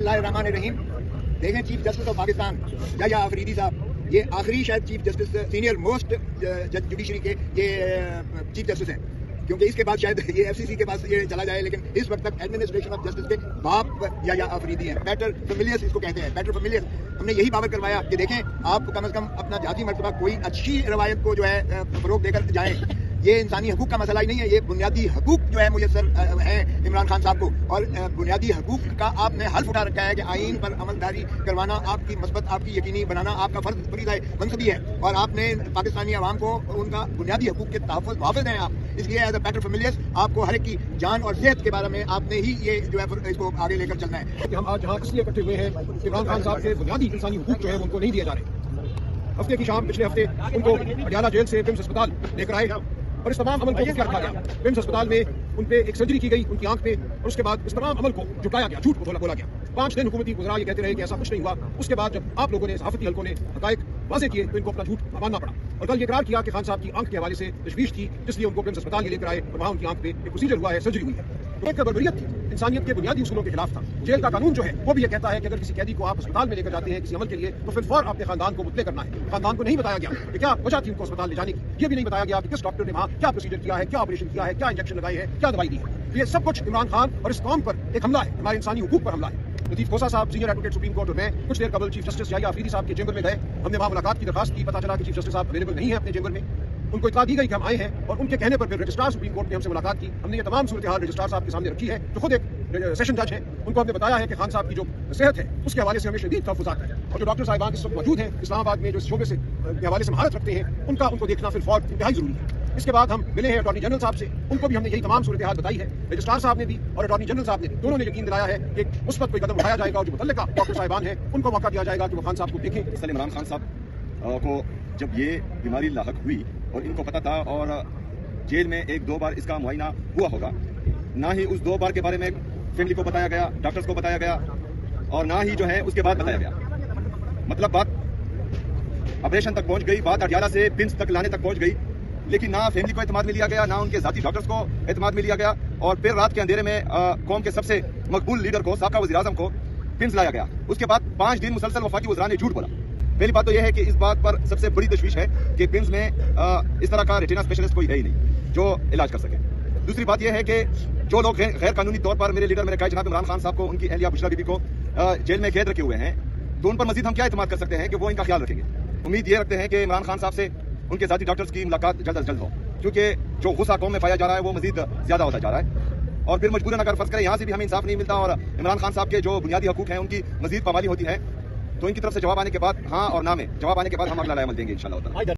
रहीम। देखें, chief justice of Pakistan या आफरीदी साहब, ये आखिरी शायद chief justice, senior most judiciary के ये चीफ जस्टिस हैं, क्योंकि इसके बाद शायद ये एफसीसी के पास ये चला जाए, लेकिन इस वक्त तक एडमिनिस्ट्रेशन ऑफ जस्टिस के बाप या आफरीदी हैं। बेटर फेमिलियस इसको कहते हैं, बेटर फेमिलियस। हमने यही बावर करवाया कि देखें, आप कम से कम अपना जाती मर्तबा कोई अच्छी रवायत को जो है फरोग देकर जाएं। ये इंसानी हकूक का मसला ही नहीं है, ये बुनियादी हकूक जो है मुयसर हैं इमरान खान साहब को, और बुनियादी हकूक का आपने हल्फ उठा रखा है कि आइन पर अमलदारी करवाना आपकी मस्बत, आपकी यकीनी बनाना आपका फर्ज फरीज़ा मनसबी है, और आपने पाकिस्तानी अवाम को उनका बुनियादी हकूक के तहफ़्फ़ुज़ हैं आप। इसलिए एज अ बेटर फेमिलियस आपको हर एक की जान और सेहत के बारे में आपने ही ये जो है इसको आगे लेकर चलना है। कि हम आज जहाँ इसलिए इकट्ठे हुए हैं, इमरान खान साहब के बुनियादी इंसानी हकूक जो है उनको नहीं दिए जा रहे। हफ्ते की शाम पिछले हफ्ते उनको अडियाला जेल से पिम्स अस्पताल लेकर आए और इस तमाम अमल को क्या रखा गया। पिम्स अस्पताल में उन पे एक सर्जरी की गई उनकी आंख पे, और उसके बाद इस तमाम अमल को झुकाया गया, झूठ बोला गया। 5 दिन हुकूमती वज़रा ये कहते रहे कि ऐसा कुछ नहीं हुआ। उसके बाद जब आप लोगों ने, सहाफ़ती हलकों ने हक़ाइक़ वाज़े किए, तो इनको अपना झूठ मानना पड़ा, और कल ये इकरार किया कि खान साहब की आंख के हवाले से तशवीश थी, जिसलिए उनको पिम्स अस्पताल लेकर आए और वहाँ उनकी आंख पे एक प्रोसीजर हुआ है, सर्जरी हुई है। तो एक बर्बरियत थी, इंसानियत के बुनियादी उसूलों के खिलाफ था। जेल का कानून जो है वो भी ये कहता है कि अगर किसी कैदी को आप अस्पताल में लेकर जाते हैं किसी अमल के लिए, तो फिर फौर आपके खानदान को मुतले करना है। खानदान को नहीं बताया गया कि क्या वजह थी उनको अस्पताल ले जाने की, ये भी नहीं बताया गया कि किस डॉक्टर ने वहाँ क्या प्रोसीजर किया है, क्या ऑपरेशन किया है, क्या इंजेक्शन लगाए हैं, क्या दवाई दी है। ये सब कुछ इमरान खान और इस कौम पर एक हमला है, हमारे इंसानी हुकूक पर हमला है। लतीफ खोसा साहब, सीनियर एडवोकेट सुप्रीम कोर्ट, और मैं कुछ देर कबल चीफ जस्टिस या आफरीदी साहब के चैम्बर में गए। हमने वहाँ मुलाकात की दरखास्त की, पता चला कि चीफ जस्टिस साहब अवेलेबल नहीं है अपने चैम्बर में। उनको इत्तला दी गई कि हम आए हैं, और उनके कहने पर फिर रजिस्ट्रार सुप्रीम कोर्ट ने हमसे मुलाकात की। हमने ये तमाम सूरत हाल रजिस्ट्रार साहब के सामने रखी है, जो खुद एक सेशन जज है। उनको हमने बताया है कि खान साहब की जो सेहत है उसके हवाले से हमें शदीद तहफ़्फ़ुज़ात है, और जो डॉक्टर साहिबान इस वक्त मौजूद हैं इस्लामाबाद में, जो इस शोबे से के हवाले से महारत रखते हैं, उनको देखना फिर फौर इंतहाई ज़रूरी है। इसके बाद हम मिले हैं अटॉर्नी जनरल साहब से, उनको भी हमने यही तमाम सूरत हाल बताई है। रजिस्ट्रार साहब ने भी और अटॉर्नी जनरल साहब ने भी, दोनों ने यकीन दिलाया है कि मुस्बत कोई कदम उठाया जाएगा, और जो मुतल्लिका डॉक्टर साहिबान हैं उनको मौका दिया जाएगा कि वो खान साहब को देखें। दरअसल इमरान खान साहब को जब ये बीमारी लाहक हुई और इनको पता था, और जेल में 1-2 बार इसका मुआयना हुआ होगा, ना ही उस 2 बार के बारे में फैमिली को बताया गया, डॉक्टर्स को बताया गया, और ना ही जो है उसके बाद बताया गया। मतलब बात ऑपरेशन तक पहुंच गई, बात अडियाला से पिम्स तक लाने तक पहुंच गई, लेकिन ना फैमिली को एतमाद में लिया गया, ना उनके जाती डॉक्टर्स को एतमाद में लिया गया, और फिर रात के अंधेरे में कौम के सबसे मकबूल लीडर को, साबका वज़ीर-ए-आज़म को पिम्स लाया गया। उसके बाद 5 दिन मुसलसल वफाकी वज़रा ने झूठ बोला। पहली बात तो यह है कि इस बात पर सबसे बड़ी तशवीश है कि पिम्स में इस तरह का रेटिना स्पेशलिस्ट कोई है ही नहीं जो इलाज कर सके। दूसरी बात यह है कि जो लोग गैर कानूनी तौर पर, मेरे लीडर, मेरे कायद जनाब इमरान खान साहब को, उनकी अहलिया बुशरा बीबी को जेल में कैद रखे हुए हैं, तो उन पर मजीद हम क्या एतमाद कर सकते हैं कि वो इनका ख्याल रखेंगे। उम्मीद ये रखते हैं कि इमरान खान साहब से उनके जाती डॉक्टर्स की मुलाकात जल्द अज जल्द हो, क्योंकि जो गुस्सा कौम में पाया जा रहा है वो मजीद ज्यादा होता जा रहा है, और फिर मजबूरन अगर फर्ज करें यहाँ से भी हमें इंसाफ नहीं मिलता, और इमरान खान साहब के जो बुनियादी हकूक हैं उनकी मजीद पामाली होती है, तो इनकी तरफ से जवाब आने के बाद, हाँ और ना में जवाब आने के बाद हम अगला अमल देंगे इंशाल्लाह।